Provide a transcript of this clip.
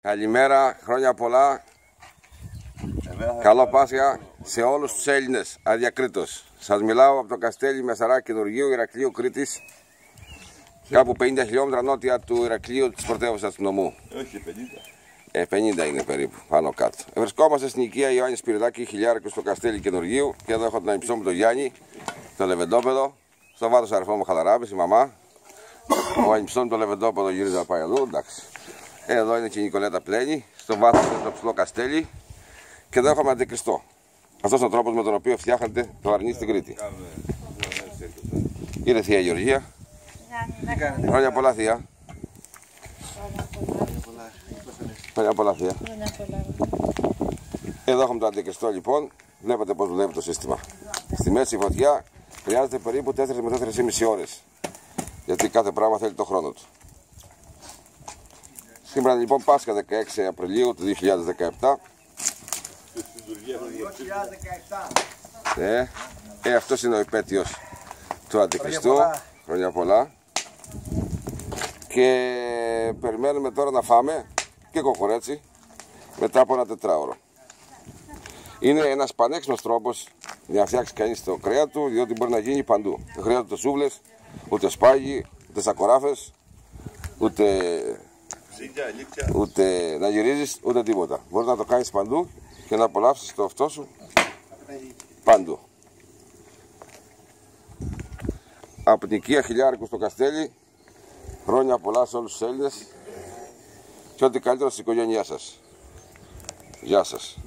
Καλημέρα, χρόνια πολλά. Καλό Πάσχα σε όλους τους Έλληνες, αδιακρίτως. Σας μιλάω από το Καστέλι Μεσαρά Καινουργίου, Ηρακλείου, Κρήτης. Κάπου 50 χιλιόμετρα νότια του Ηρακλείου, της πρωτεύουσας του νομού. Όχι, 50. 50 είναι περίπου, πάνω κάτω. Βρισκόμαστε στην οικία Ιωάννη Σπυριδάκη, χιλιάρικου στο Καστέλι Καινουργίου. Και εδώ έχω τον ανιψό μου τον Γιάννη, το Λεβεντόπεδο. Στο βάθος αριθμό μου Χαλαράβης, η μαμά. Ο ανιψό μου το Λεβεντόπεδο γυρίζει να πάει εδώ, εντάξει. Εδώ είναι και η Νικολέτα Πλένη, στο βάθος είναι το ψηλό Καστέλι. Και εδώ έχουμε αντικριστό. Αυτός είναι ο τρόπος με τον οποίο φτιάχνετε το αρνί στην Κρήτη. Είναι θεία Γεωργία. Χρόνια πολλά, θεία. Χρόνια πολλά, θεία. Εδώ έχουμε το αντικριστό λοιπόν. Βλέπετε πώς δουλεύει το σύστημα. Στη μέση φωτιά χρειάζεται περίπου 4 με 4,5 ώρες. Γιατί κάθε πράγμα θέλει το χρόνο του. Σήμερα λοιπόν Πάσχα 16 Απριλίου του 2017. Αυτός είναι ο επέτειος του Αντικριστού. Χρόνια πολλά. Και περιμένουμε τώρα να φάμε και κοκορέτσι μετά από ένα 4ωρο. Είναι ένας πανέξυπνος τρόπος για να φτιάξει κανείς το κρέα του, διότι μπορεί να γίνει παντού. Δεν χρειάζεται σούβλες, ούτε σπάγι, ούτε σακοράφες, ούτε να γυρίζεις, ούτε τίποτα. Μπορείς να το κάνεις παντού και να απολαύσεις το αυτό σου παντού. Από την οικία χιλιάρικου στο Καστέλι, χρόνια πολλά σε όλους τους Έλληνες και ό,τι καλύτερο στην οικογένειά σας. Γεια σας.